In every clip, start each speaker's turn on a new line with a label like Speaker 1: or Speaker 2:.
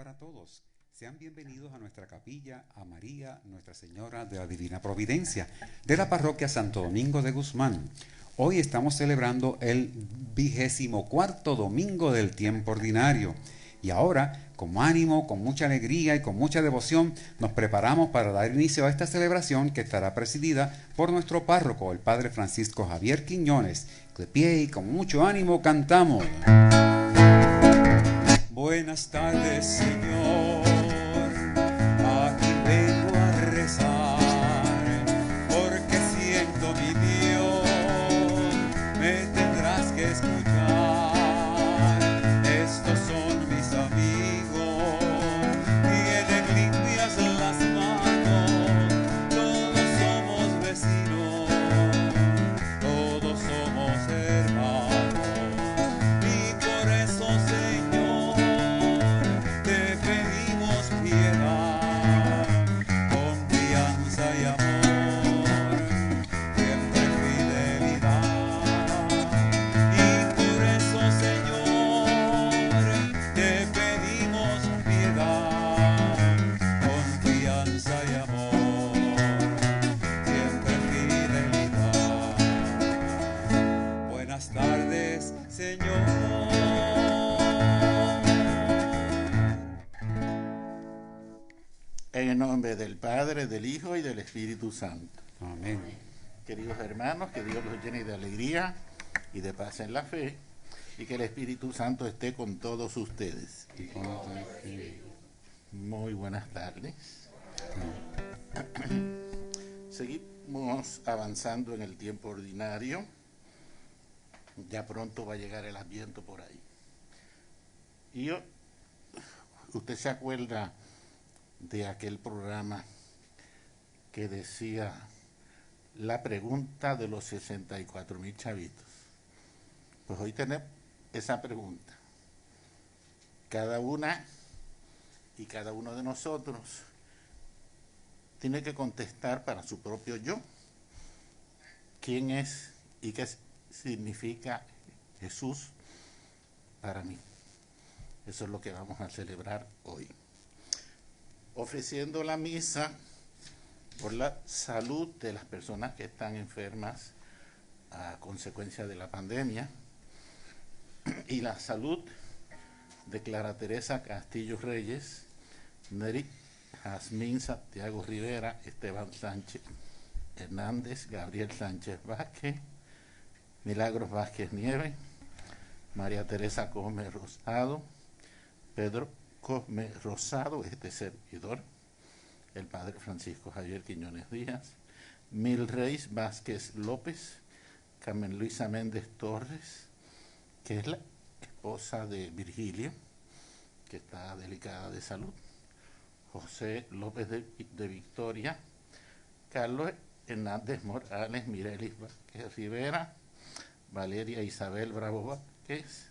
Speaker 1: para todos. Sean bienvenidos a nuestra capilla a María, Nuestra Señora de la Divina Providencia, de la parroquia Santo Domingo de Guzmán. Hoy estamos celebrando el 24º domingo del tiempo ordinario. Y ahora, con ánimo, con mucha alegría y con mucha devoción, nos preparamos para dar inicio a esta celebración que estará presidida por nuestro párroco, el Padre Francisco Javier Quiñones. De pie y con mucho ánimo cantamos. Buenas tardes, Señor, aquí vengo a rezar, porque siento, mi Dios, me tendrás que escuchar. Estos son mis amigos, tienen limpias las manos, todos somos vecinos, todos somos hermanos, y por eso, Señor, te pedimos piedad, confianza y amor, siempre fidelidad. Y por eso, Señor, te pedimos piedad, confianza y amor, siempre fidelidad. Buenas tardes, Señor.
Speaker 2: En el nombre del Padre, del Hijo y del Espíritu Santo.
Speaker 1: Amén.
Speaker 2: Queridos hermanos, que Dios los llene de alegría y de paz en la fe, y que el Espíritu Santo esté con todos ustedes.
Speaker 1: Y con tu espíritu.
Speaker 2: Muy buenas tardes. Seguimos avanzando en el tiempo ordinario. Ya pronto va a llegar el Adviento por ahí. Y usted se acuerda de aquel programa que decía la pregunta de los 64,000 chavitos. Pues hoy tenemos esa pregunta. Cada una y cada uno de nosotros tiene que contestar para su propio yo quién es y qué significa Jesús para mí. Eso es lo que vamos a celebrar hoy, ofreciendo la misa por la salud de las personas que están enfermas a consecuencia de la pandemia y la salud de Clara Teresa Castillo Reyes, Neri Jazmín Santiago Rivera, Esteban Sánchez Hernández, Gabriel Sánchez Vázquez, Milagros Vázquez Nieves, María Teresa Gómez Rosado, Pedro Cosme Rosado, este servidor, el Padre Francisco Javier Quiñones Díaz, Milreis Vázquez López, Carmen Luisa Méndez Torres, que es la esposa de Virgilio, que está delicada de salud, José López de Victoria, Carlos Hernández Morales, Mirelis Vázquez Rivera, Valeria Isabel Bravo Vázquez,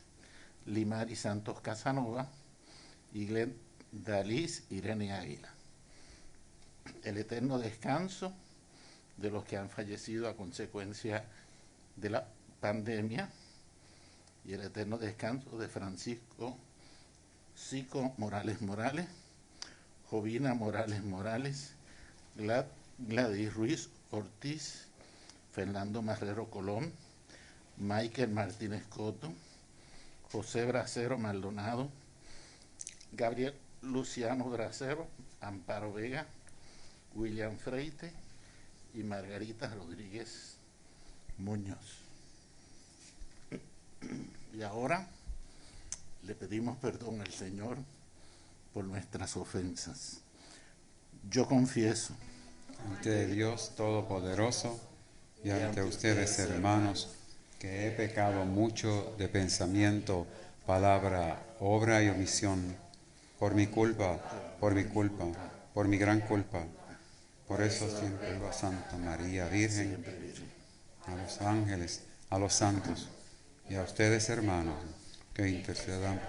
Speaker 2: Limari Santos Casanova y Glenn Dalis Irene Águila. El eterno descanso de los que han fallecido a consecuencia de la pandemia y el eterno descanso de Francisco Sico Morales Morales, Jovina Morales Morales, Gladys Ruiz Ortiz, Fernando Marrero Colón, Michael Martínez Coto, José Bracero Maldonado, Gabriel Luciano Bracero, Amparo Vega, William Freite y Margarita Rodríguez Muñoz. Y ahora le pedimos perdón al Señor por nuestras ofensas. Yo confieso
Speaker 1: Ante Dios Todopoderoso y ante ustedes, hermanos, que he pecado mucho de pensamiento, palabra, obra y omisión, por mi culpa, por mi gran culpa. Por eso siempre digo a Santa María Virgen, a los ángeles, a los santos y a ustedes, hermanos, que intercedan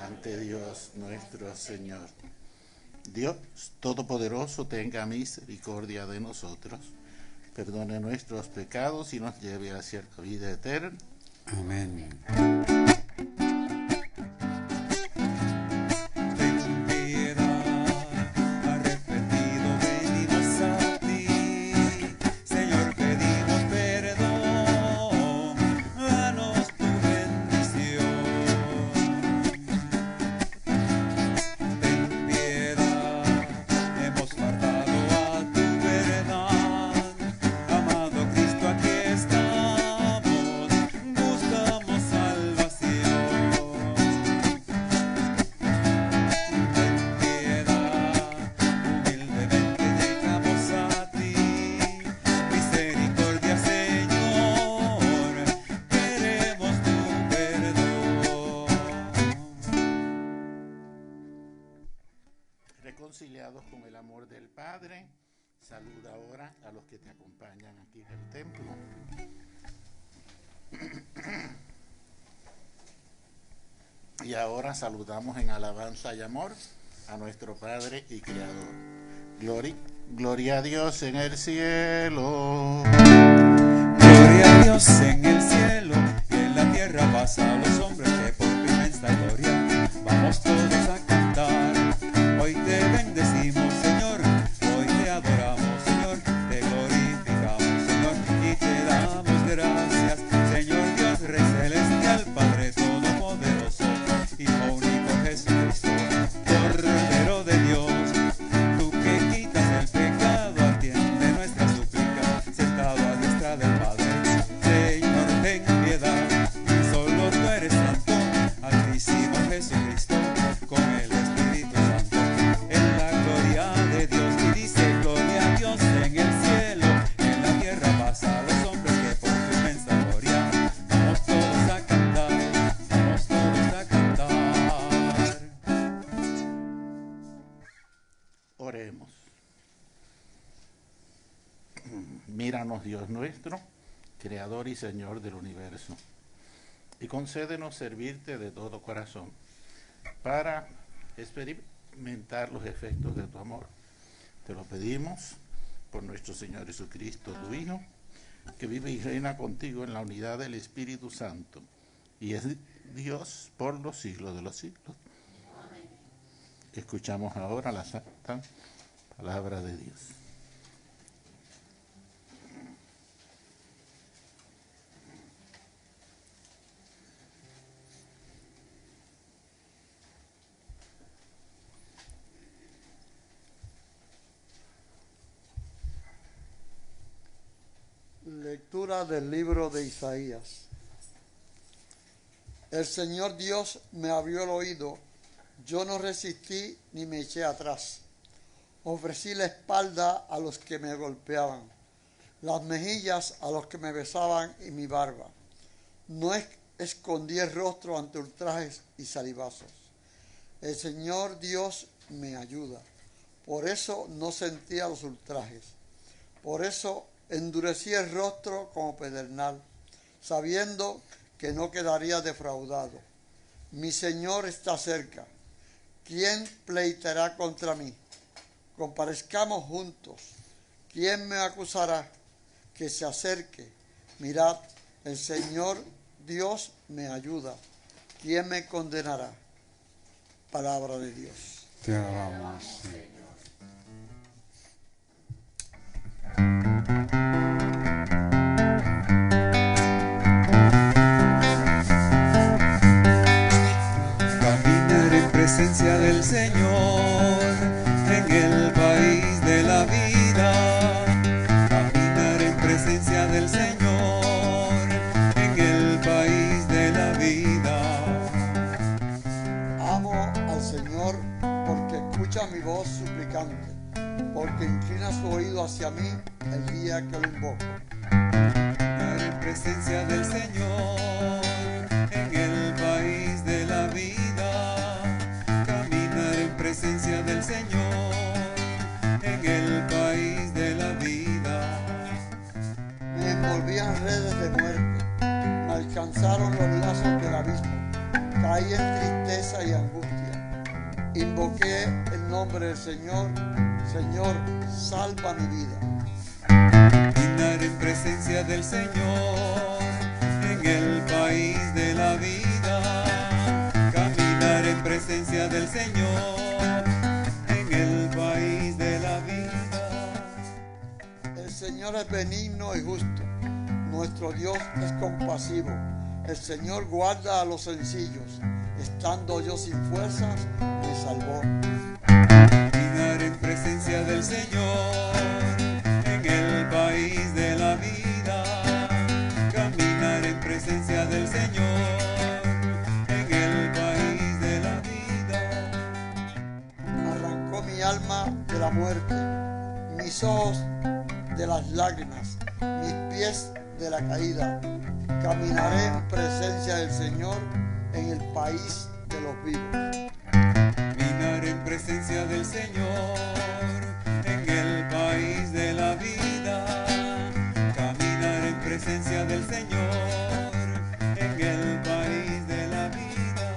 Speaker 2: ante Dios nuestro Señor. Dios Todopoderoso tenga misericordia de nosotros, perdone nuestros pecados y nos lleve a cierta vida eterna.
Speaker 1: Amén.
Speaker 2: reconciliados con el amor del Padre. Saluda ahora a los que te acompañan aquí en el templo. Y ahora saludamos en alabanza y amor a nuestro Padre y Creador. Gloria a Dios en el cielo.
Speaker 1: Gloria a Dios en el cielo y en la tierra paz a los hombres que por tu inmensa gloria vamos todos a cantar. Hoy te bendecimos, Señor, hoy te adoramos, Señor, te glorificamos, Señor, y te damos gracias, Señor Dios, Rey celestial, Padre todopoderoso, Hijo único Jesucristo, Cordero de Dios, tú que quitas el pecado, atiende nuestra súplica, sentado a diestra del Padre. Señor, ten piedad, solo tú eres santo, altísimo Jesucristo, con el Espíritu Santo, en la gloria de Dios. Y dice, gloria a Dios en el cielo, en la tierra paz a los hombres que por tu inmensa gloria vamos todos a cantar, vamos todos a cantar.
Speaker 2: Oremos. Míranos, Dios nuestro, Creador y Señor del universo, y concédenos servirte de todo corazón para experimentar los efectos de tu amor. Te lo pedimos por nuestro Señor Jesucristo, tu Hijo, que vive y reina contigo en la unidad del Espíritu Santo, y es Dios por los siglos de los siglos. Escuchamos ahora la santa palabra de Dios.
Speaker 3: Lectura del libro de Isaías. El Señor Dios me abrió el oído, yo no resistí ni me eché atrás. Ofrecí la espalda a los que me golpeaban, las mejillas a los que me besaban y mi barba. No escondí el rostro ante ultrajes y salivazos. El Señor Dios me ayuda, por eso no sentía los ultrajes. Por eso endurecí el rostro como pedernal, sabiendo que no quedaría defraudado. Mi Señor está cerca. ¿Quién pleitará contra mí? Comparezcamos juntos. ¿Quién me acusará? Que se acerque. Mirad, el Señor Dios me ayuda. ¿Quién me condenará? Palabra de Dios.
Speaker 1: Te alabamos, Señor. Caminar en presencia del Señor en el país de la vida. Caminar en presencia del Señor en el país de la vida.
Speaker 3: Amo al Señor porque escucha mi voz suplicante, porque inclina su oído hacia mí el día que lo invoco.
Speaker 1: Caminar en presencia del Señor en el país de la vida. Caminar en presencia del Señor en el país de la vida.
Speaker 3: Me envolvían redes de muerte, me alcanzaron los lazos del abismo, caí en tristeza y angustia. Invoqué el nombre del Señor, Señor, salva mi vida.
Speaker 1: Caminar en presencia del Señor en el país de la vida. Caminar en presencia del Señor en el país de la vida.
Speaker 3: El Señor es benigno y justo, nuestro Dios es compasivo. El Señor guarda a los sencillos, estando yo sin fuerzas, me salvó.
Speaker 1: Caminar en presencia del Señor en el país de la vida. Caminar en presencia del Señor en el país de la vida.
Speaker 3: Arrancó mi alma de la muerte, mis ojos de las lágrimas, mis pies de la caída. Caminaré en presencia del Señor en el país de los vivos.
Speaker 1: Caminar en presencia presencia del Señor, en el país de la vida. Caminar en presencia del Señor, en el país de la vida.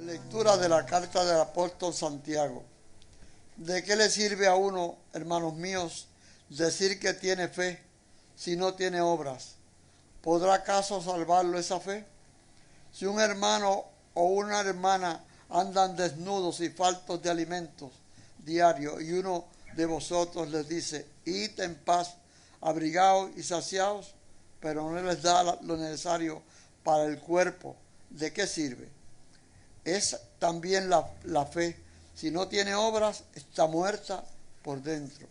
Speaker 3: Lectura de la carta del apóstol Santiago. ¿De qué le sirve a uno, hermanos míos, decir que tiene fe si no tiene obras? ¿Podrá acaso salvarlo esa fe? Si un hermano o una hermana andan desnudos y faltos de alimentos diarios y uno de vosotros les dice, id en paz, abrigados y saciados, pero no les da lo necesario para el cuerpo, ¿de qué sirve? Es también la fe. Si no tiene obras, está muerta por dentro.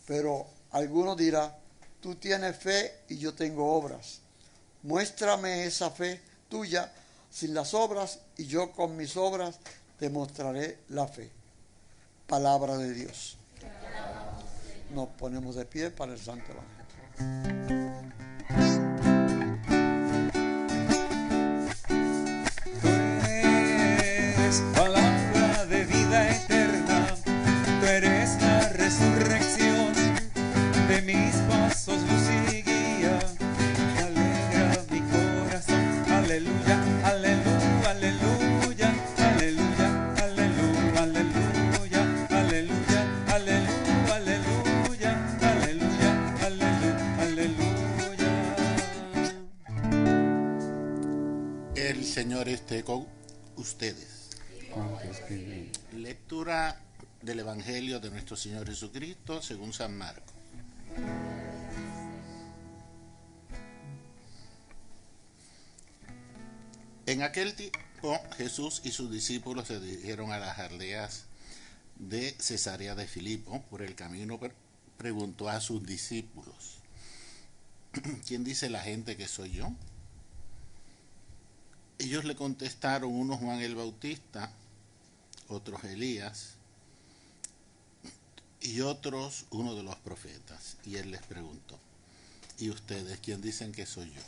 Speaker 3: Pero alguno dirá, tú tienes fe y yo tengo obras. Muéstrame esa fe tuya sin las obras y yo con mis obras te mostraré la fe. Palabra de Dios. Nos ponemos de pie para el Santo Evangelio.
Speaker 1: Tú eres palabra de vida eterna, tú eres la resurrección de mis pasos, luz y guía, que alegra mi corazón. Aleluya, aleluya, aleluya, aleluya, aleluya, aleluya, aleluya, aleluya, aleluya, aleluya, aleluya.
Speaker 2: El Señor esté con ustedes. Lectura del Evangelio de nuestro Señor Jesucristo según San Marcos. En aquel tiempo Jesús y sus discípulos se dirigieron a las aldeas de Cesarea de Filipo. Por el camino preguntó a sus discípulos, ¿quién dice la gente que soy yo? Ellos le contestaron, unos Juan el Bautista, otros Elías y otros uno de los profetas. Y él les preguntó, ¿y ustedes quién dicen que soy yo?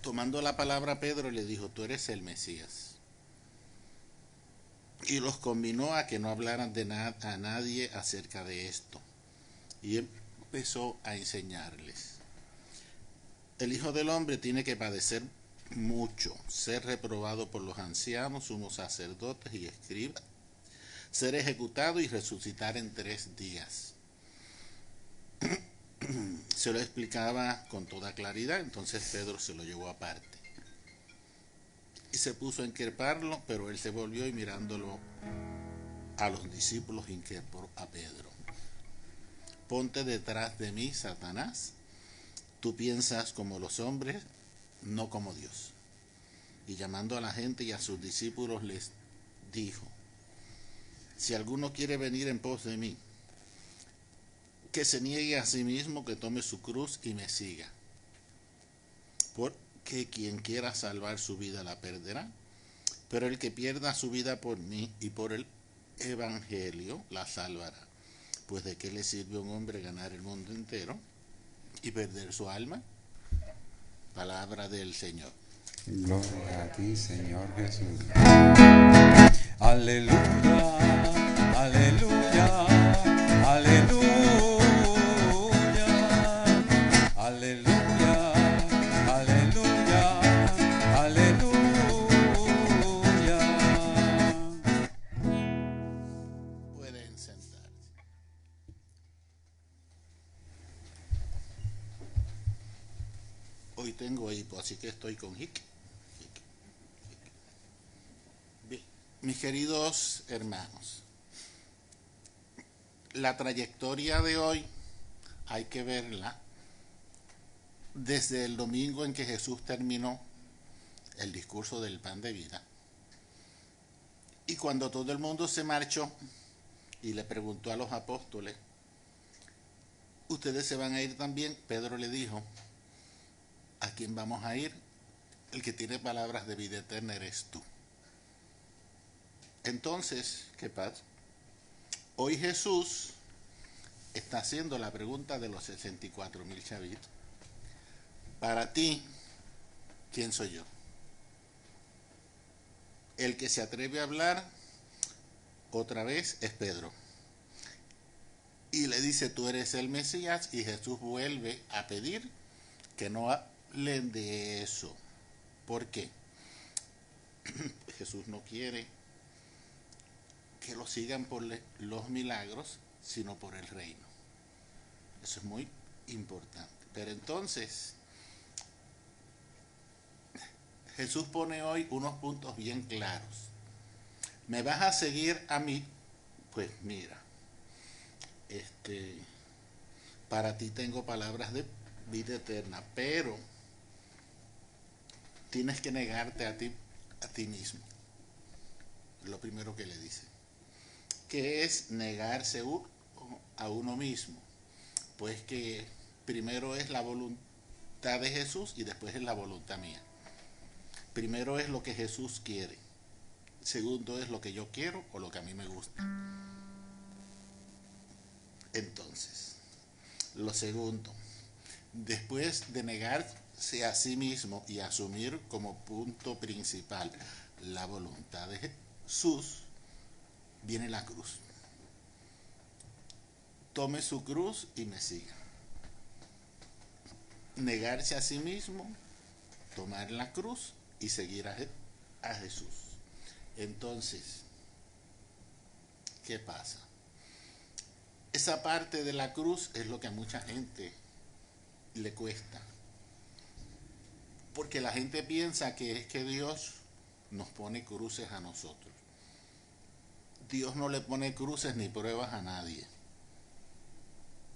Speaker 2: Tomando la palabra, Pedro le dijo, tú eres el Mesías. Y los conminó a que no hablaran a nadie acerca de esto. Y empezó a enseñarles. El Hijo del Hombre tiene que padecer mucho, ser reprobado por los ancianos, sumos sacerdotes y escribas, ser ejecutado y resucitar en 3 días. Se lo explicaba con toda claridad, entonces Pedro se lo llevó aparte. Y se puso a increparlo, pero él se volvió y mirándolo a los discípulos increpó a Pedro. Ponte detrás de mí, Satanás. Tú piensas como los hombres, no como Dios. Y llamando a la gente y a sus discípulos les dijo, si alguno quiere venir en pos de mí, que se niegue a sí mismo, que tome su cruz y me siga. Porque quien quiera salvar su vida la perderá, pero el que pierda su vida por mí y por el Evangelio la salvará. Pues de qué le sirve a un hombre ganar el mundo entero y perder su alma. Palabra del Señor.
Speaker 1: Gloria a ti, Señor Jesús. Aleluya, aleluya, aleluya, aleluya, aleluya, aleluya.
Speaker 2: Pueden sentarse. Hoy tengo hipo, así que estoy con hic. Bien, mis queridos hermanos, la trayectoria de hoy hay que verla desde el domingo en que Jesús terminó el discurso del pan de vida. Y cuando todo el mundo se marchó y le preguntó a los apóstoles, ¿ustedes se van a ir también? Pedro le dijo, ¿a quién vamos a ir? El que tiene palabras de vida eterna eres tú. Entonces, ¿qué pasa? Hoy Jesús está haciendo la pregunta de los 64,000 chavitos. Para ti, ¿quién soy yo? El que se atreve a hablar otra vez es Pedro. Y le dice, tú eres el Mesías, y Jesús vuelve a pedir que no hablen de eso. ¿Por qué? Jesús no quiere que lo sigan por los milagros, sino por el reino. Eso es muy importante. Pero entonces, Jesús pone hoy unos puntos bien claros. ¿Me vas a seguir a mí? Pues mira, para ti tengo palabras de vida eterna, pero tienes que negarte a ti mismo. Lo primero que le dice. ¿Qué es negarse a uno mismo? Pues que primero es la voluntad de Jesús y después es la voluntad mía. Primero es lo que Jesús quiere. Segundo es lo que yo quiero o lo que a mí me gusta. Entonces, lo segundo, después de negarse a sí mismo y asumir como punto principal la voluntad de Jesús, viene la cruz. Tome su cruz y me siga. Negarse a sí mismo, tomar la cruz y seguir a Jesús. Entonces, ¿qué pasa? Esa parte de la cruz es lo que a mucha gente le cuesta. Porque la gente piensa que es que Dios nos pone cruces a nosotros. Dios no le pone cruces ni pruebas a nadie.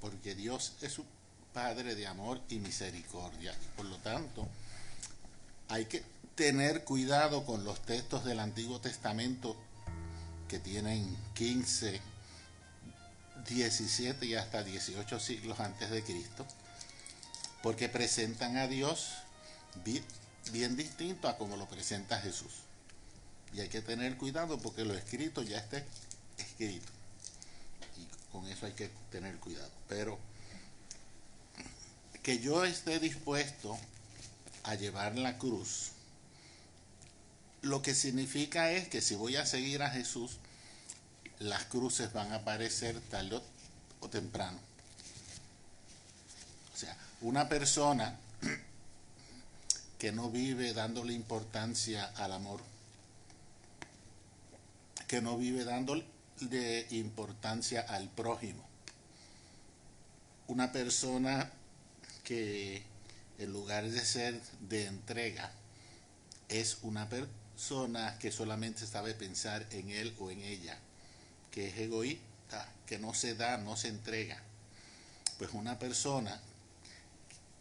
Speaker 2: Porque Dios es un Padre de amor y misericordia. Por lo tanto, hay que tener cuidado con los textos del Antiguo Testamento que tienen 15, 17 y hasta 18 siglos antes de Cristo, porque presentan a Dios bien distinto a como lo presenta Jesús. Y hay que tener cuidado porque lo escrito ya está escrito. Y con eso hay que tener cuidado. Pero que yo esté dispuesto a llevar la cruz, lo que significa es que si voy a seguir a Jesús, las cruces van a aparecer tarde o temprano. O sea, una persona que no vive dándole importancia al amor, que no vive dándole importancia al prójimo, una persona que en lugar de ser de entrega, es una persona que solamente sabe pensar en él o en ella, que es egoísta, que no se da, no se entrega. Pues una persona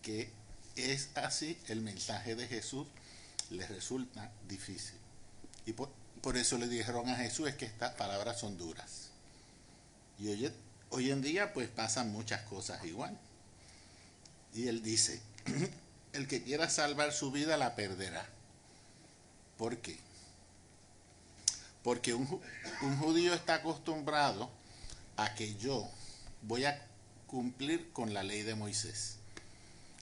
Speaker 2: que es así, el mensaje de Jesús le resulta difícil. Y por eso le dijeron a Jesús, es que estas palabras son duras. Y hoy en día pues pasan muchas cosas igual. Y él dice, el que quiera salvar su vida la perderá. ¿Por qué? Porque un judío está acostumbrado a que yo voy a cumplir con la ley de Moisés.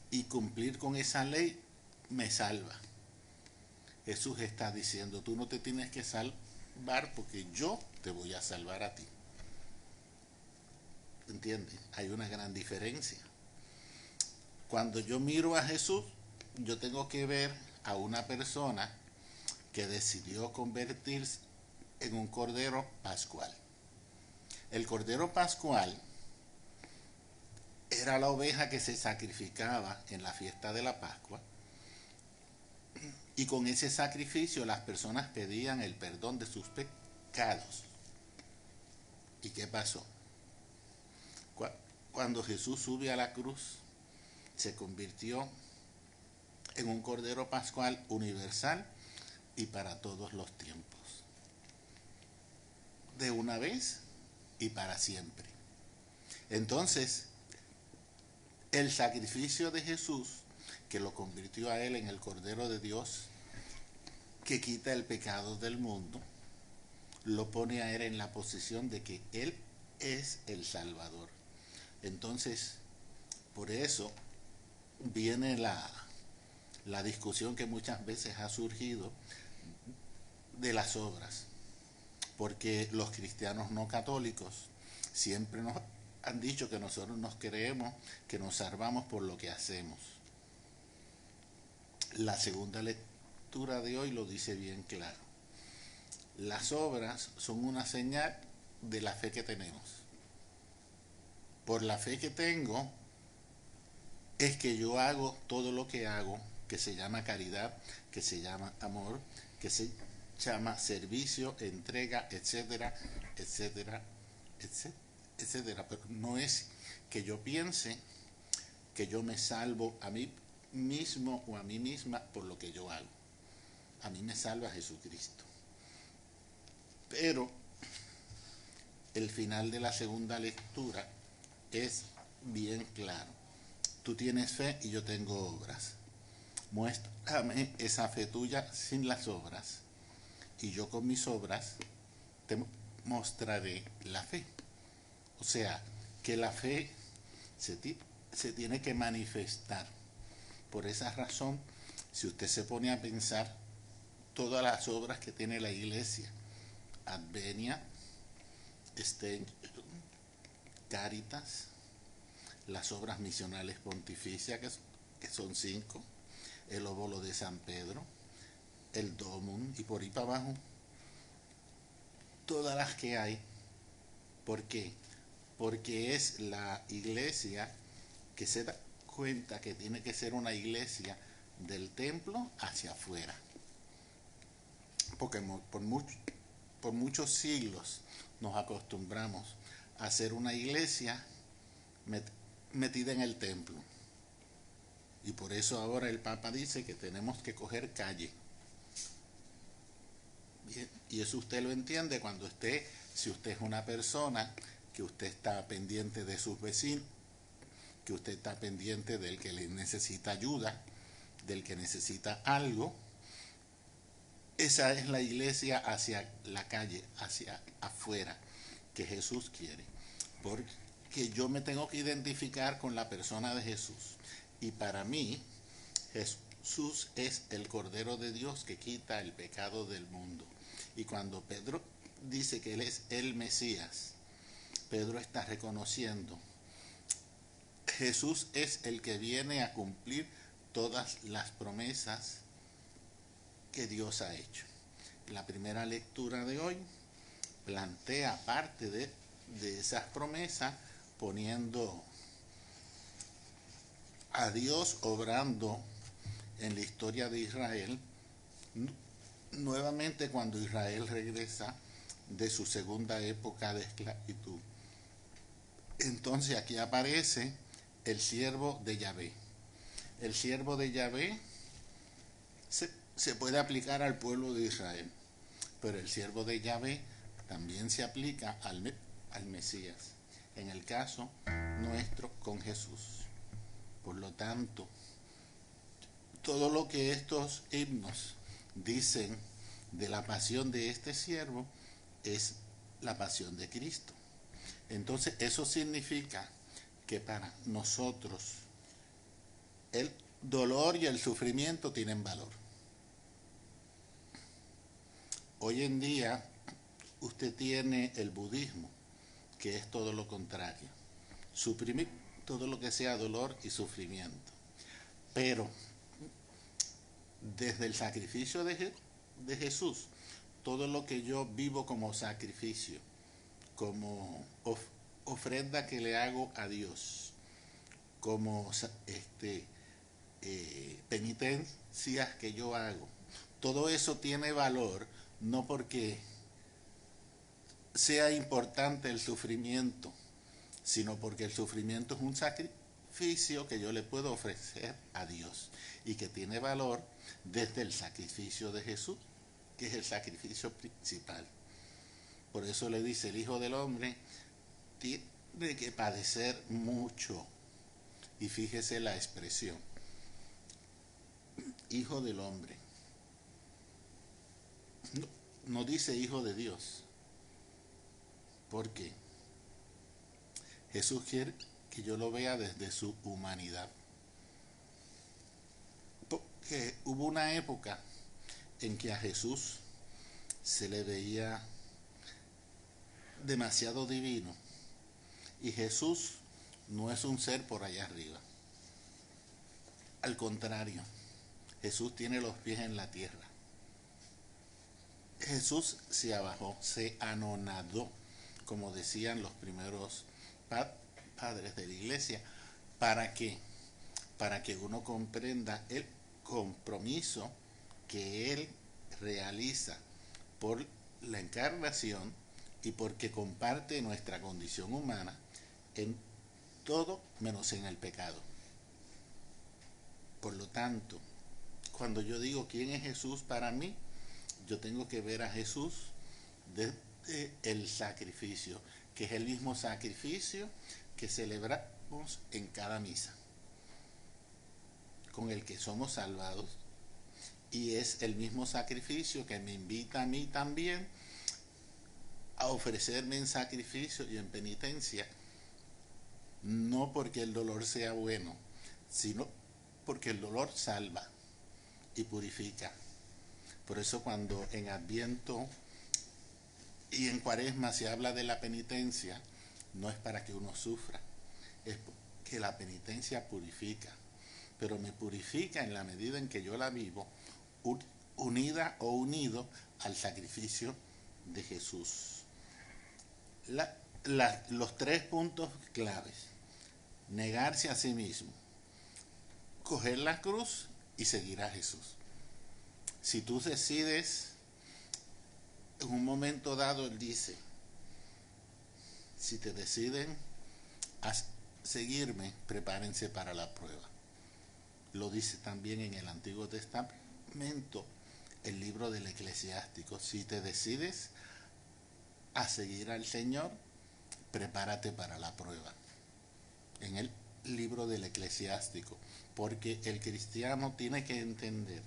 Speaker 2: Y cumplir con esa ley me salva. Jesús está diciendo, tú no te tienes que salvar porque yo te voy a salvar a ti. ¿Entiendes? Hay una gran diferencia. Cuando yo miro a Jesús, yo tengo que ver a una persona que decidió convertirse en un cordero pascual. El cordero pascual era la oveja que se sacrificaba en la fiesta de la Pascua, y con ese sacrificio las personas pedían el perdón de sus pecados. ¿Y qué pasó? Cuando Jesús sube a la cruz, se convirtió en un cordero pascual universal y para todos los tiempos, de una vez y para siempre. Entonces, el sacrificio de Jesús, que lo convirtió a él en el Cordero de Dios, que quita el pecado del mundo, lo pone a él en la posición de que él es el Salvador. Entonces, por eso viene la discusión que muchas veces ha surgido de las obras, porque los cristianos no católicos siempre nos han dicho que nosotros nos creemos, que nos salvamos por lo que hacemos. La segunda lectura de hoy lo dice bien claro. Las obras son una señal de la fe que tenemos. Por la fe que tengo es que yo hago todo lo que hago, que se llama caridad, que se llama amor, que se llama servicio, entrega, etcétera, etcétera, etcétera, etcétera. Pero no es que yo piense que yo me salvo a mí mismo o a mí misma por lo que yo hago. A mí me salva Jesucristo. Pero el final de la segunda lectura es bien claro. Tú tienes fe y yo tengo obras. Muéstrame esa fe tuya sin las obras, y yo con mis obras te mostraré la fe. O sea, que la fe se tiene que manifestar. Por esa razón, si usted se pone a pensar todas las obras que tiene la iglesia, Advenia, Caritas, las obras misionales pontificias, que son 5, el óbolo de San Pedro, el Domum, y por ahí para abajo, todas las que hay. ¿Por qué? Porque es la iglesia que se da cuenta que tiene que ser una iglesia del templo hacia afuera. Porque por muchos siglos nos acostumbramos a ser una iglesia metida en el templo. Y por eso ahora el Papa dice que tenemos que coger calle. Bien, y eso usted lo entiende cuando si usted es una persona que usted está pendiente de sus vecinos, que usted está pendiente del que le necesita ayuda, del que necesita algo. Esa es la iglesia hacia la calle, hacia afuera, que Jesús quiere. Porque yo me tengo que identificar con la persona de Jesús. Y para mí, Jesús es el Cordero de Dios que quita el pecado del mundo. Y cuando Pedro dice que Él es el Mesías, Pedro está reconociendo, Jesús es el que viene a cumplir todas las promesas que Dios ha hecho. La primera lectura de hoy plantea parte de esas promesas, poniendo a Dios obrando en la historia de Israel, nuevamente cuando Israel regresa de su segunda época de esclavitud. Entonces aquí aparece el siervo de Yahvé. El siervo de Yahvé se puede aplicar al pueblo de Israel, pero el siervo de Yahvé también se aplica al Mesías, en el caso nuestro con Jesús. Por lo tanto, todo lo que estos himnos dicen de la pasión de este siervo es la pasión de Cristo. Entonces eso significa que para nosotros el dolor y el sufrimiento tienen valor. Hoy en día usted tiene el budismo, que es todo lo contrario, suprimir todo lo que sea dolor y sufrimiento. Pero desde el sacrificio de Jesús, todo lo que yo vivo como sacrificio, como ofrenda que le hago a Dios, como penitencias que yo hago, todo eso tiene valor, no porque sea importante el sufrimiento, sino porque el sufrimiento es un sacrificio que yo le puedo ofrecer a Dios y que tiene valor desde el sacrificio de Jesús, que es el sacrificio principal. Por eso le dice, el Hijo del Hombre tiene que padecer mucho. Y fíjese la expresión, Hijo del Hombre. No dice Hijo de Dios. ¿Por qué? Jesús quiere que yo lo vea desde su humanidad. Porque hubo una época en que a Jesús se le veía demasiado divino. Y Jesús no es un ser por allá arriba. Al contrario, Jesús tiene los pies en la tierra. Jesús se abajó, se anonadó, como decían los primeros padres de la iglesia. ¿Para qué? Para que uno comprenda el compromiso que Él realiza por la encarnación y porque comparte nuestra condición humana en todo menos en el pecado. Por lo tanto, cuando yo digo quién es Jesús para mí, yo tengo que ver a Jesús desde el sacrificio, que es el mismo sacrificio que celebramos en cada misa, con el que somos salvados, y es el mismo sacrificio que me invita a mí también a ofrecerme en sacrificio y en penitencia, no porque el dolor sea bueno, sino porque el dolor salva y purifica. Por eso cuando en Adviento y en Cuaresma se habla de la penitencia, no es para que uno sufra, es que la penitencia purifica, pero me purifica en la medida en que yo la vivo unida o unido al sacrificio de Jesús. Los 3 puntos claves: negarse a sí mismo, coger la cruz y seguir a Jesús. Si tú decides, en un momento dado, Él dice, si te deciden a seguirme, prepárense para la prueba. Lo dice también en el Antiguo Testamento, el libro del Eclesiástico. Si te decides a seguir al Señor, prepárate para la prueba. En el libro del Eclesiástico, porque el cristiano tiene que entender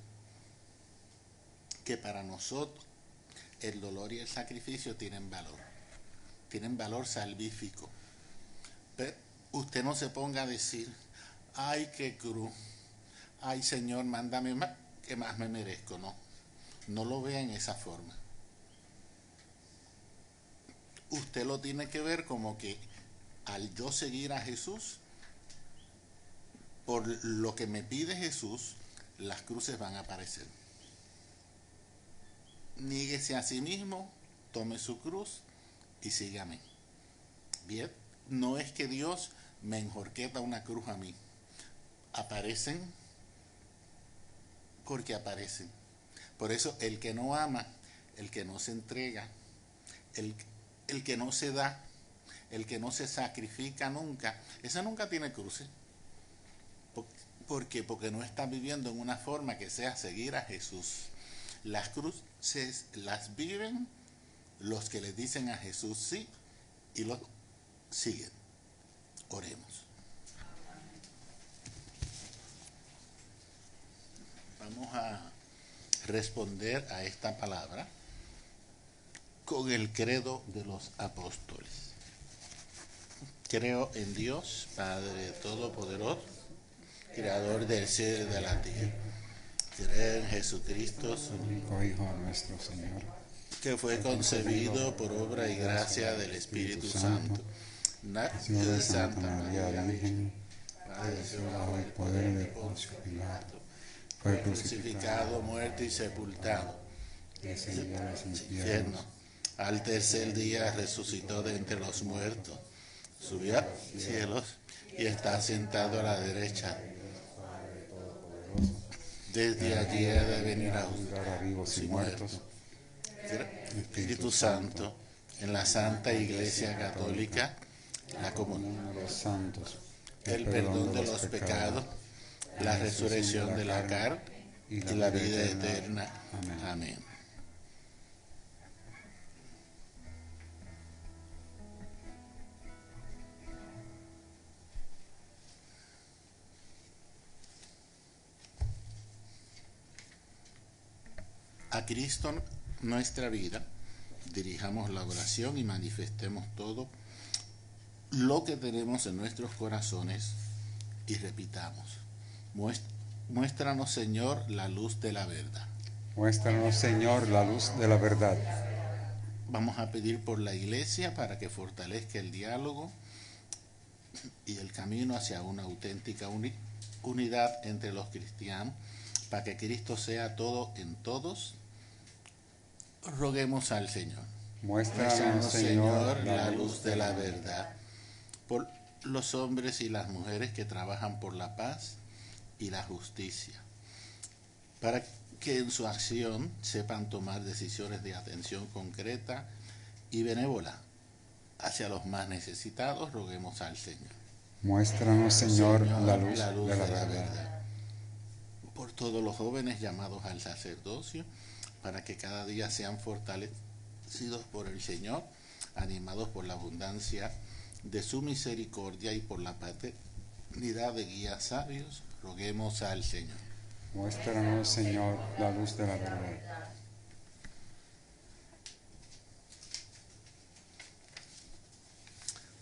Speaker 2: que para nosotros el dolor y el sacrificio tienen valor salvífico. Pero usted no se ponga a decir, ay, qué cruz, ay, Señor, mándame más, que más me merezco. No lo vea en esa forma. Usted lo tiene que ver como que al yo seguir a Jesús, por lo que me pide Jesús, las cruces van a aparecer. Níguese a sí mismo, tome su cruz y sígame. Bien, no es que Dios me enjorqueta una cruz a mí. Aparecen porque aparecen. Por eso el que no ama, el que no se entrega, el que no se da, el que no se sacrifica nunca, ese nunca tiene cruces. ¿Por qué? Porque no está viviendo en una forma que sea seguir a Jesús. Las cruces las viven los que le dicen a Jesús sí y lo siguen. Oremos. Vamos a responder a esta palabra con el credo de los apóstoles. Creo en Dios, Padre Todopoderoso, Creador del cielo y de la tierra. Creo en Jesucristo, su
Speaker 1: único Hijo nuestro Señor,
Speaker 2: que fue concebido por obra y gracia del Espíritu Santo, nació de Santa María la Virgen, padeció bajo el poder de Poncio Pilato, fue crucificado, muerto y sepultado, descendió al infierno, al tercer día resucitó de entre los muertos, subió a los cielos y está sentado a la derecha. Desde allí ha de venir a juzgar a vivos y muertos. Espíritu Santo, en la Santa Iglesia Católica, la comunión de los santos, el perdón de los pecados, la resurrección de la carne y la vida eterna. Amén. A Cristo nuestra vida, dirijamos la oración y manifestemos todo lo que tenemos en nuestros corazones y repitamos: muéstranos, Señor, la luz de la verdad.
Speaker 1: Muéstranos, Señor, la luz de la verdad.
Speaker 2: Vamos a pedir por la iglesia para que fortalezca el diálogo y el camino hacia una auténtica unidad entre los cristianos, para que Cristo sea todo en todos. Roguemos al Señor.
Speaker 1: Muéstranos,
Speaker 2: Señor, la luz de la verdad. Por los hombres y las mujeres que trabajan por la paz y la justicia, para que en su acción sepan tomar decisiones de atención concreta y benévola hacia los más necesitados. Roguemos al Señor.
Speaker 1: Muéstranos, Señor, la luz de la verdad.
Speaker 2: Por todos los jóvenes llamados al sacerdocio, para que cada día sean fortalecidos por el Señor, animados por la abundancia de su misericordia y por la paternidad de guías sabios. Roguemos al Señor.
Speaker 1: Muéstranos, Señor, la luz de la verdad.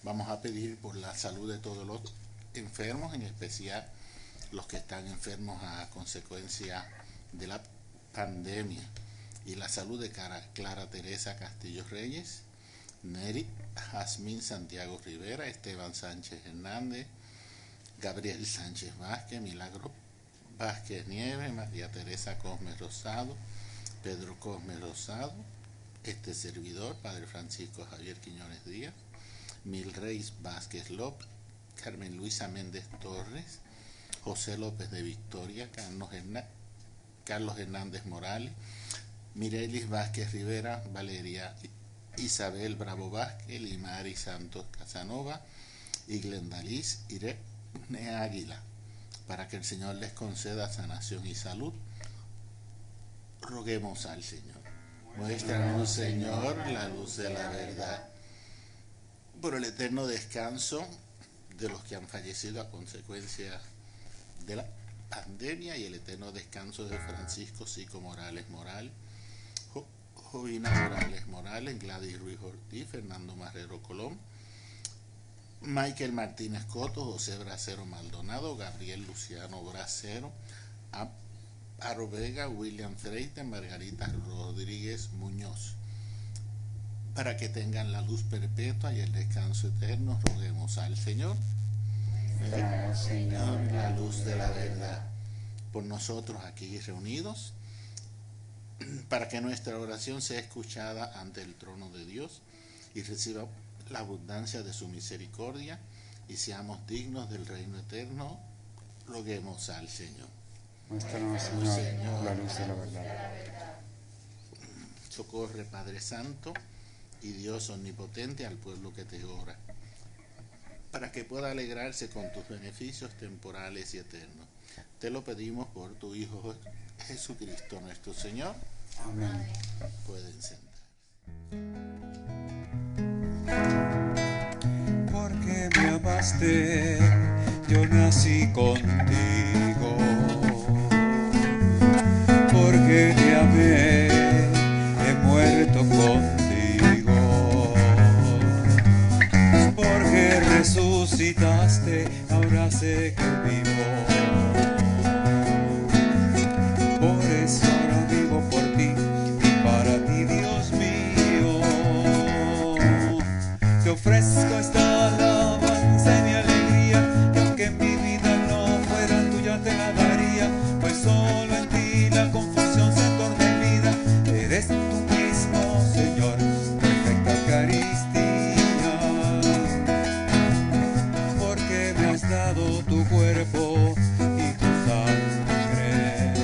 Speaker 2: Vamos a pedir por la salud de todos los enfermos, en especial los que están enfermos a consecuencia de la pandemia, y la salud de Clara Teresa Castillo Reyes, Neri Jazmín Santiago Rivera, Esteban Sánchez Hernández, Gabriel Sánchez Vázquez, Milagro Vázquez Nieves, María Teresa Cosme Rosado, Pedro Cosme Rosado, este servidor, Padre Francisco Javier Quiñones Díaz, Milreis Vázquez López, Carmen Luisa Méndez Torres, José López de Victoria, Carlos Hernández Morales, Mirelis Vázquez Rivera, Valeria Isabel Bravo Vázquez, Limari Santos Casanova y Glendaliz Irene Águila, para que el Señor les conceda sanación y salud. Roguemos al Señor. Muéstranos, Señor, la luz de la verdad. Por el eterno descanso de los que han fallecido a consecuencia de la pandemia, y el eterno descanso de Francisco Sico Morales Morales, Jovina Morales Morales, Gladys Ruiz Ortiz, Fernando Marrero Colón, Michael Martínez Coto, José Bracero Maldonado, Gabriel Luciano Bracero, Aro Vega, William Freite, Margarita Rodríguez Muñoz, para que tengan la luz perpetua y el descanso eterno. Roguemos al Señor. Señor, la luz de la verdad, por nosotros aquí reunidos, para que nuestra oración sea escuchada ante el trono de Dios y reciba la abundancia de su misericordia y seamos dignos del reino eterno. Roguemos al Señor.
Speaker 1: Muéstranos, Señor, la luz de la verdad.
Speaker 2: Socorre, Padre Santo y Dios omnipotente, al pueblo que te ora, para que pueda alegrarse con tus beneficios temporales y eternos. Te lo pedimos por tu Hijo Jesucristo nuestro Señor.
Speaker 1: Amén.
Speaker 2: Pueden sentar.
Speaker 1: Porque me amaste, yo nací contigo. Porque te amé, he muerto contigo. Porque resucitaste, ahora sé que vivo. Por eso ahora vivo por ti y para ti, Dios mío. Te ofrezco esta alabanza y mi alegría, y aunque mi vida no fuera tuya te la daría, pues solo en ti la confusión se torna en vida. Eres tú mismo, Señor, perfecta Eucaristía, porque me has dado tu cuerpo y tu sangre,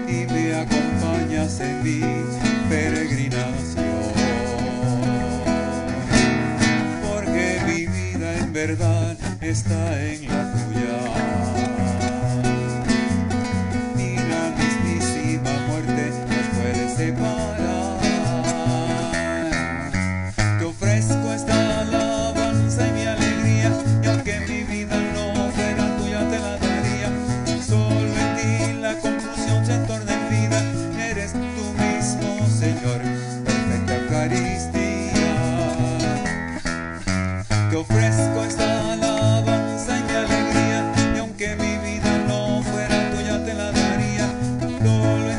Speaker 1: y me acompañas en mi peregrinación, porque mi vida en verdad está en la tuya, ni la mismísima muerte nos puede separar. Te ofrezco esta alabanza y mi alegría, y aunque mi vida no fuera tuya te la daría, solo en ti la confusión se torna en vida. Eres tú mismo, Señor, perfecta Eucaristía. Te ofrezco esta alabanza y mi alegría, y aunque mi vida no fuera tuya te la daría, solo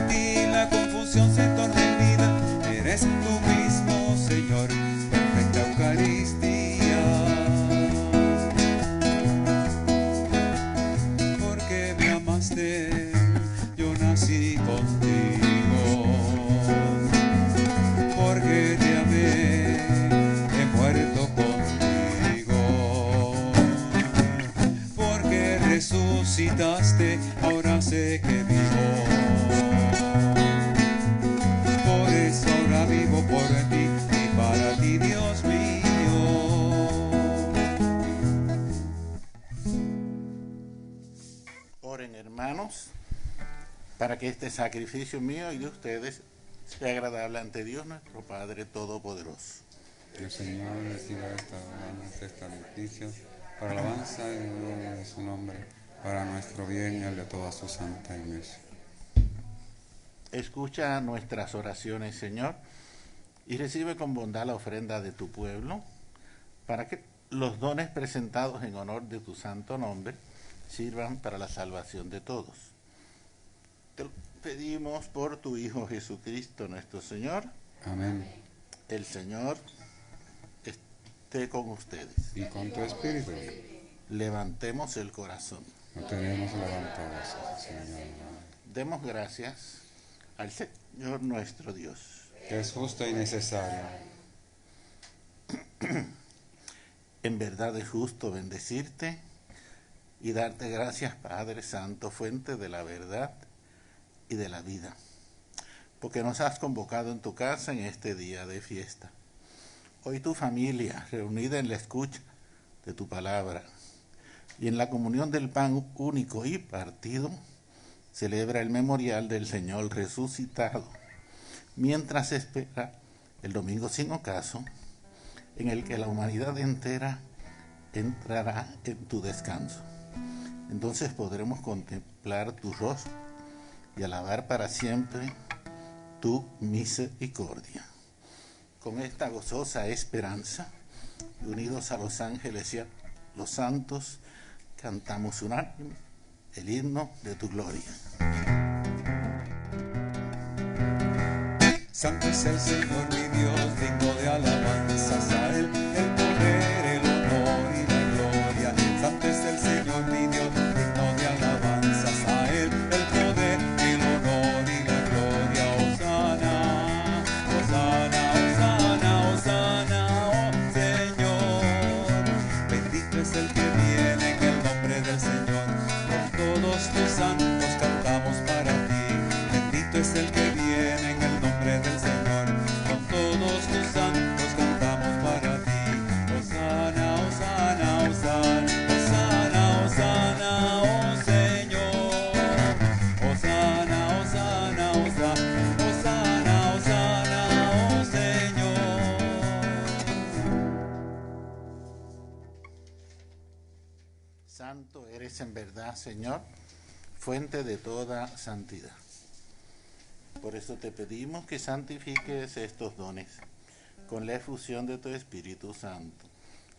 Speaker 1: tú mismo, Señor, perfecta Eucaristía. Porque me amaste, yo nací contigo. Porque te amé, he muerto contigo. Porque resucitaste, ahora sé que vivo. Por eso ahora vivo por ti y para ti, Dios mío.
Speaker 2: Oren, hermanos, para que este sacrificio mío y de ustedes sea agradable ante Dios nuestro Padre Todopoderoso.
Speaker 1: Que el Señor reciba esta alabanza, este sacrificio, para alabanza y gloria de su nombre, para nuestro bien y el de toda su santa iglesia.
Speaker 2: Escucha nuestras oraciones, Señor, y recibe con bondad la ofrenda de tu pueblo, para que los dones presentados en honor de tu santo nombre sirvan para la salvación de todos. Te lo pedimos por tu Hijo Jesucristo nuestro Señor.
Speaker 1: Amén.
Speaker 2: El Señor esté con ustedes.
Speaker 1: Y con tu espíritu
Speaker 2: Levantemos el corazón.
Speaker 1: lo tenemos levantado, Señor.
Speaker 2: Demos gracias al Señor nuestro Dios.
Speaker 1: Que es justo y necesario.
Speaker 2: En verdad es justo bendecirte y darte gracias, Padre Santo, fuente de la verdad y de la vida, porque nos has convocado en tu casa en este día de fiesta. Hoy tu familia, reunida en la escucha de tu palabra y en la comunión del pan único y partido, celebra el memorial del Señor resucitado, mientras espera el domingo sin ocaso, en el que la humanidad entera entrará en tu descanso. Entonces podremos contemplar tu rostro y alabar para siempre tu misericordia. Con esta gozosa esperanza, unidos a los ángeles y a los santos, cantamos unánime el himno de tu gloria.
Speaker 1: Santo es el Señor mi Dios, digno de alabanzas, a Él el poder, el honor y la gloria. Santo es el Señor mi Dios, digno de alabanzas, a Él el poder, el honor y la gloria. Hosana, hosana, hosana, hosana, oh Señor. Bendito es el que viene en el nombre del Señor. Con todos tus santos cantamos para ti. Bendito es el que viene en el nombre del Señor, con todos tus santos cantamos para ti. Hosana, hosana, hosana, hosana, hosana, oh Señor. Hosana, hosana, hosana, hosana, hosana, oh Señor.
Speaker 2: Santo eres en verdad, Señor, fuente de toda santidad. Por eso te pedimos que santifiques estos dones con la efusión de tu Espíritu Santo,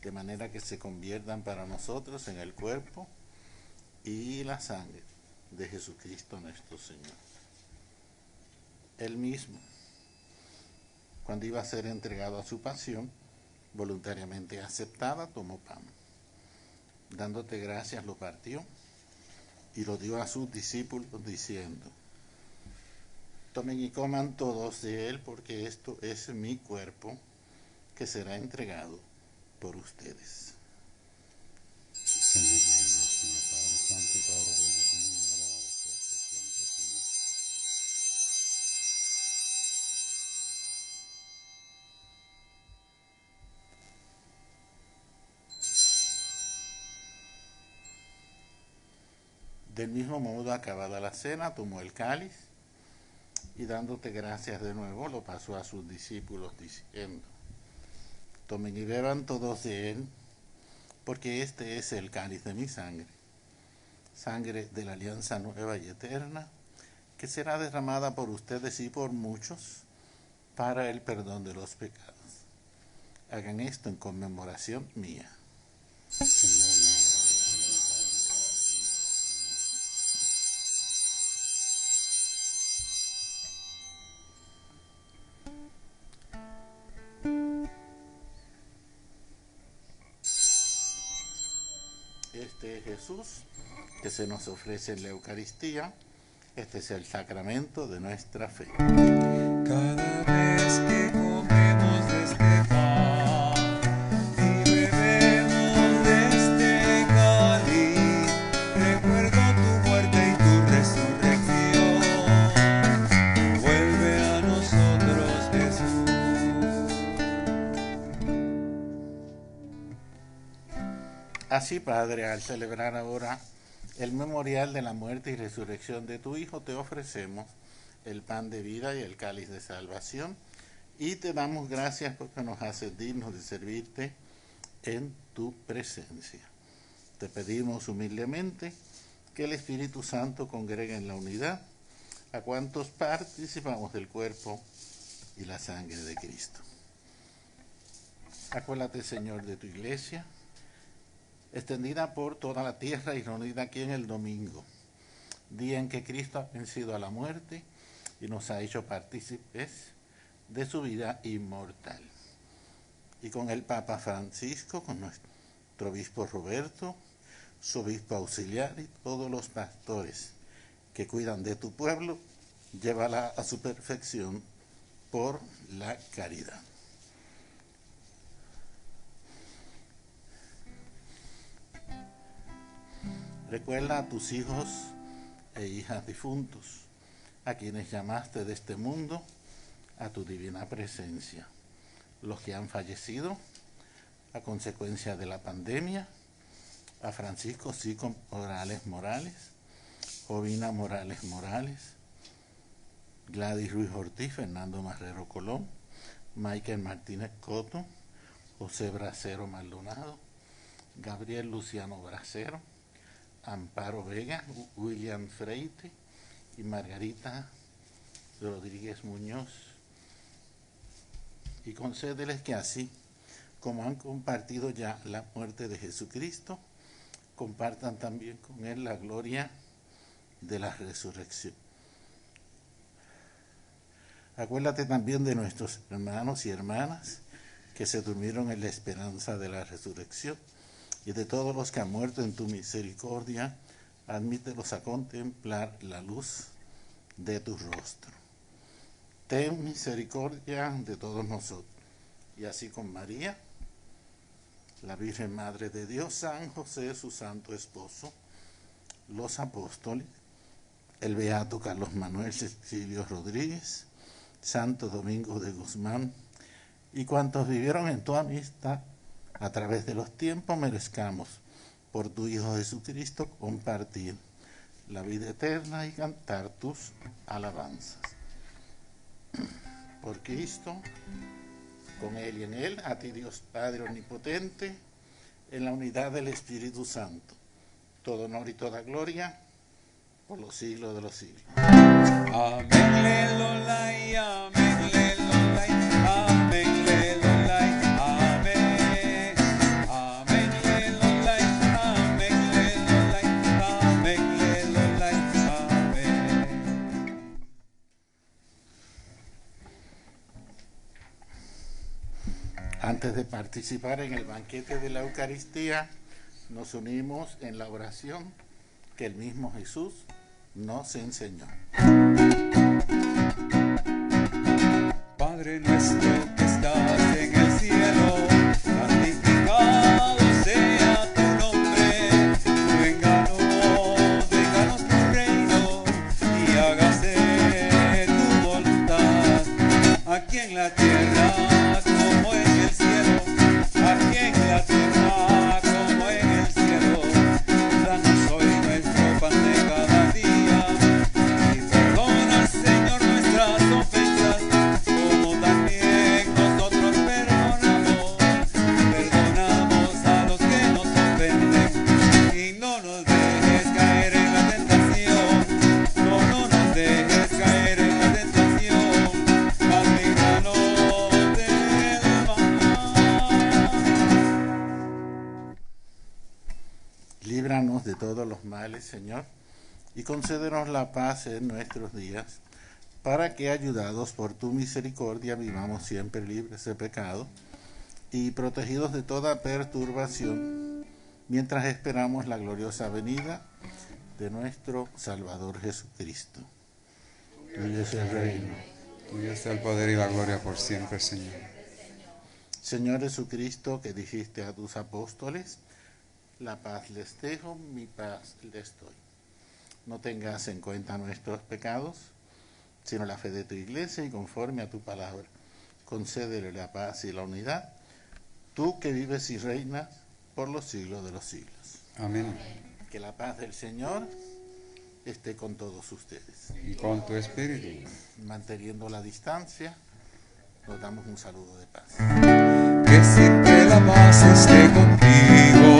Speaker 2: de manera que se conviertan para nosotros en el cuerpo y la sangre de Jesucristo nuestro Señor. Él mismo, cuando iba a ser entregado a su pasión, voluntariamente aceptada, tomó pan. Dándote gracias, lo partió y lo dio a sus discípulos, diciendo: tomen y coman todos de él, porque esto es mi cuerpo, que será entregado por ustedes.
Speaker 1: Señor Dios mío, Padre Santo y Padre bueno, digno de alabado sea por siempre, Señor.
Speaker 2: Del mismo modo, acabada la cena, tomó el cáliz y dándote gracias de nuevo, lo pasó a sus discípulos diciendo: tomen y beban todos de él, porque este es el cáliz de mi sangre, sangre de la alianza nueva y eterna, que será derramada por ustedes y por muchos para el perdón de los pecados. Hagan esto en conmemoración mía.
Speaker 1: Señor mío.
Speaker 2: Este es Jesús que se nos ofrece en la Eucaristía. Este es el sacramento de nuestra fe.
Speaker 1: Cada vez que comemos de este pan y bebemos de este cáliz, recuerdo tu muerte y tu resurrección. Vuelve a nosotros, Jesús.
Speaker 2: Así, Padre, al celebrar ahora el memorial de la muerte y resurrección de tu Hijo, te ofrecemos el pan de vida y el cáliz de salvación, y te damos gracias porque nos haces dignos de servirte en tu presencia. Te pedimos humildemente que el Espíritu Santo congregue en la unidad a cuantos participamos del cuerpo y la sangre de Cristo. Acuérdate, Señor, de tu iglesia, extendida por toda la tierra y reunida aquí en el domingo, día en que Cristo ha vencido a la muerte y nos ha hecho partícipes de su vida inmortal. Y con el Papa Francisco, con nuestro obispo Roberto, su obispo auxiliar y todos los pastores que cuidan de tu pueblo, llévala a su perfección por la caridad. Recuerda a tus hijos e hijas difuntos, a quienes llamaste de este mundo a tu divina presencia, los que han fallecido a consecuencia de la pandemia, a Francisco Sico Morales, Jovina Morales, Gladys Ruiz Ortiz, Fernando Marrero Colón, Michael Martínez Coto, José Bracero Maldonado, Gabriel Luciano Bracero, Amparo Vega, William Freite y Margarita Rodríguez Muñoz. Y concédeles que así como han compartido ya la muerte de Jesucristo, compartan también con él la gloria de la resurrección. Acuérdate también de nuestros hermanos y hermanas que se durmieron en la esperanza de la resurrección, y de todos los que han muerto en tu misericordia, admítelos a contemplar la luz de tu rostro. Ten misericordia de todos nosotros. Y así con María, la Virgen Madre de Dios, San José, su santo esposo, los apóstoles, el beato Carlos Manuel Cecilio Rodríguez, Santo Domingo de Guzmán, y cuantos vivieron en tu amistad a través de los tiempos, merezcamos por tu Hijo Jesucristo compartir la vida eterna y cantar tus alabanzas. Por Cristo, con Él y en Él, a ti Dios Padre Omnipotente, en la unidad del Espíritu Santo, todo honor y toda gloria por los siglos de los siglos.
Speaker 1: Amén, lelolai, amén, lelolai, amén, lelolai, amén. Amén, lelolai, amén, lelolai, amén, lelolai, amén.
Speaker 2: Antes de participar en el banquete de la Eucaristía, nos unimos en la oración que el mismo Jesús nos enseñó.
Speaker 1: Padre nuestro que estás en el cielo, santificado sea tu nombre. Vénganos tu reino y hágase tu voluntad, aquí en la tierra como en el cielo, aquí en la tierra como en el cielo. Danos hoy nuestro pan de cada día, y perdona, Señor, nuestras ofensas, como también nosotros perdonamos a los que nos ofenden. Y no nos dejes caer en la tentación, no nos dejes caer en la tentación, mas líbranos del mal.
Speaker 2: Líbranos de todos los males, Señor, y concédenos la paz en nuestros días, para que, ayudados por tu misericordia, vivamos siempre libres de pecado y protegidos de toda perturbación, mientras esperamos la gloriosa venida de nuestro Salvador Jesucristo. Tuyo es el reino.
Speaker 1: Tuyo es el poder y la gloria por siempre, Señor.
Speaker 2: Señor Jesucristo, que dijiste a tus apóstoles, la paz les dejo, mi paz les doy. No tengas en cuenta nuestros pecados, sino la fe de tu iglesia, y conforme a tu palabra, concédele la paz y la unidad, tú que vives y reinas por los siglos de los siglos.
Speaker 1: Amén.
Speaker 2: Que la paz del Señor esté con todos ustedes.
Speaker 1: Y con tu espíritu.
Speaker 2: Manteniendo la distancia, nos damos un saludo de paz.
Speaker 1: Que siempre la paz esté contigo,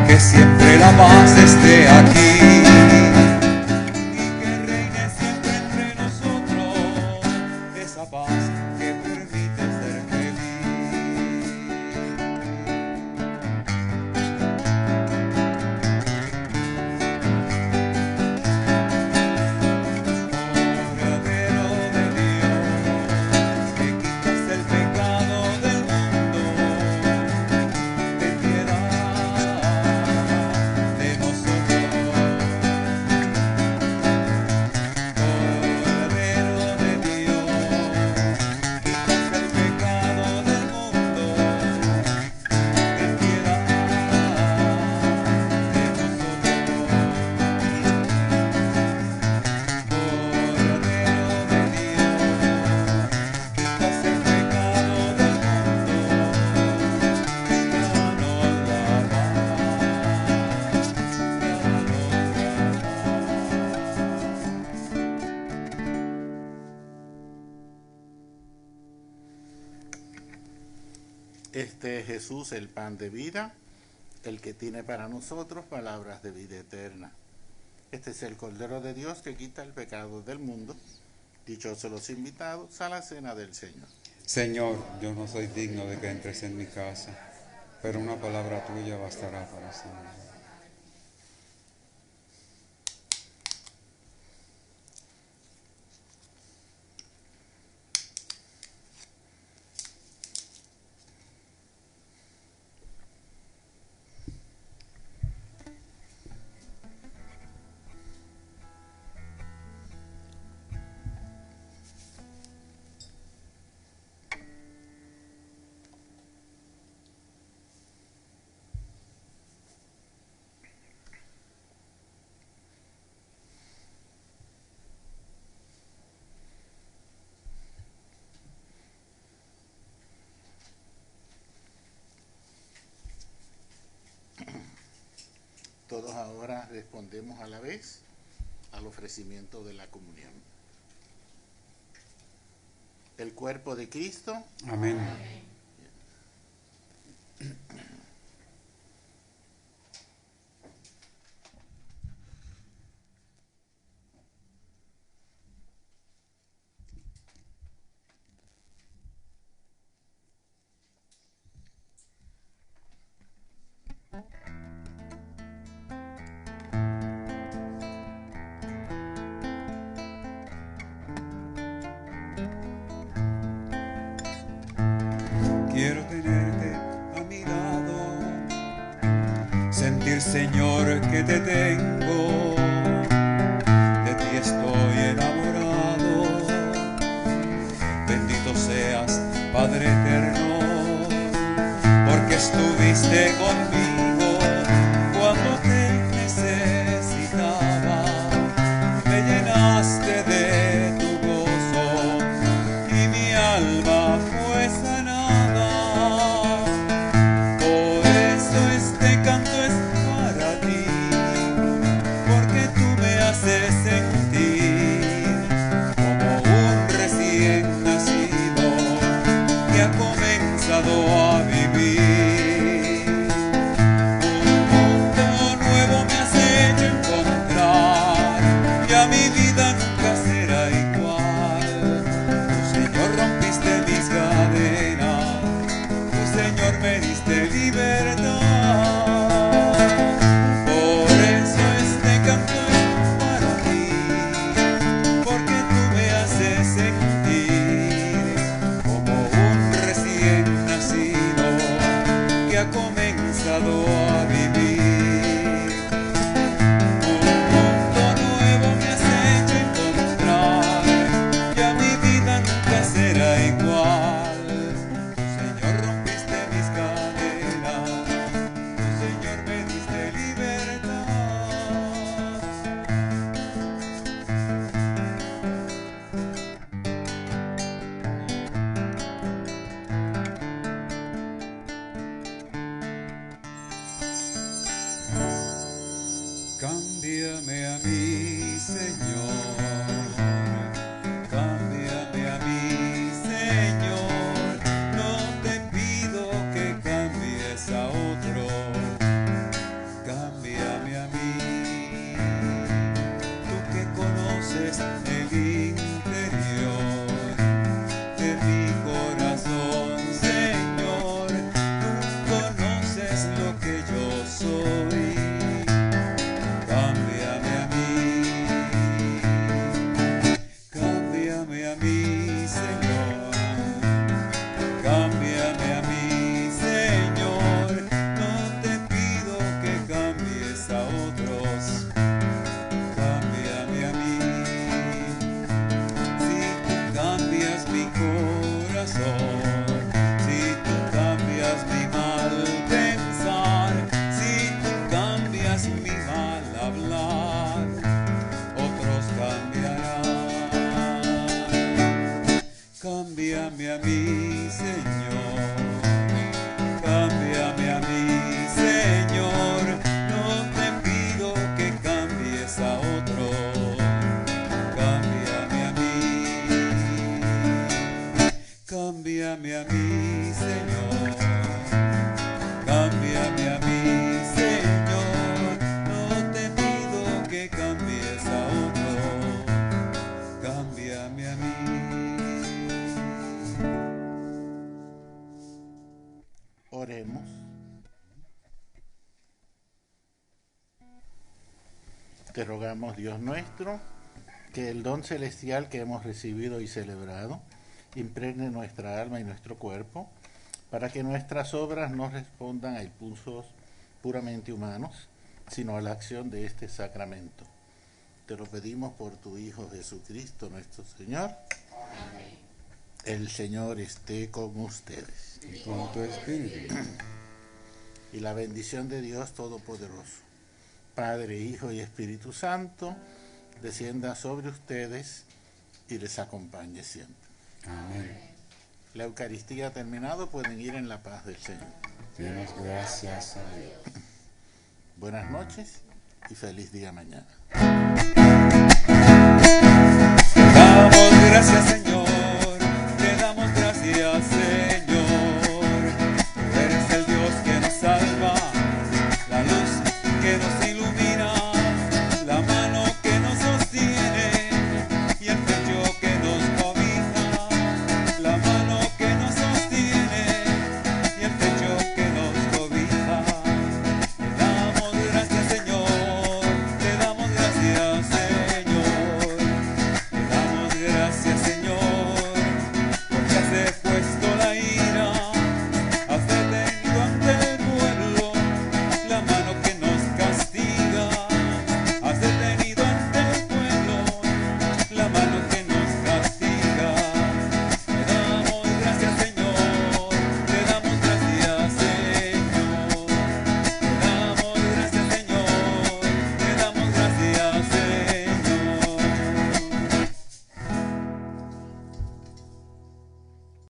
Speaker 1: que siempre la paz esté aquí, y que reine siempre entre nosotros esa paz que permite ser feliz. Cordero de Dios, que quitas el pecado del mundo, ten piedad de nosotros. Cordero de Dios, quitas el pecado del mundo, ten piedad de nosotros. Cordero de Dios, quitas el pecado del
Speaker 2: Este es Jesús, el pan de vida, el que tiene para nosotros palabras de vida eterna. Este es el Cordero de Dios que quita el pecado del mundo. Dichosos los invitados a la cena del Señor.
Speaker 1: Señor, yo no soy digno de que entres en mi casa, pero una palabra tuya bastará para sanar.
Speaker 2: Todos ahora respondemos a la vez al ofrecimiento de la comunión. El cuerpo de Cristo.
Speaker 1: Amén. Quiero tenerte a mi lado, sentir, Señor, que te tengo, de ti estoy enamorado. Bendito seas, Padre eterno, porque estuviste conmigo cuando te necesitaba, me llenaste de tu gozo y mi alma fue sanada. Por eso este canto es para ti, porque tú me haces sentir como un recién nacido que ha comenzado a vivir. Un mundo nuevo me has hecho encontrar, ya mi vida nunca será igual. Tu Señor rompiste mis cadenas, tu Señor me diste libertad. Por eso este canto es para ti, porque tú me haces sentir como un recién nacido corazón. Si tú cambias mi mal pensar, si tú cambias mi mal hablar, otros cambiarán. Cámbiame a mí, Señor. Cámbiame a mí, Señor. No te pido que cambies a otro. Cámbiame a mí. Cámbiame a mí, Señor. Cámbiame a mí, Señor. No te pido que cambies a otro. Cámbiame a mí.
Speaker 2: Oremos. Te rogamos, Dios nuestro, que el don celestial que hemos recibido y celebrado impregne nuestra alma y nuestro cuerpo, para que nuestras obras no respondan a impulsos puramente humanos, sino a la acción de este sacramento. Te lo pedimos por tu Hijo Jesucristo, nuestro Señor. Amén. El Señor esté con ustedes.
Speaker 1: Y con tu espíritu.
Speaker 2: Y la bendición de Dios Todopoderoso, Padre, Hijo y Espíritu Santo, descienda sobre ustedes y les acompañe siempre.
Speaker 1: Amén.
Speaker 2: La Eucaristía ha terminado, pueden ir en la paz del Señor.
Speaker 1: Demos gracias a Dios.
Speaker 2: Buenas noches y feliz día mañana.
Speaker 1: Damos gracias, Señor. Te damos gracias, Señor. Tú eres el Dios que nos salva, la luz que nos ilumina, la mano que nos sostiene y el pecho que nos cobija. La mano que nos sostiene y el pecho que nos cobija. Te damos gracias, Señor. Te damos gracias, Señor. Te damos gracias, Señor, porque hace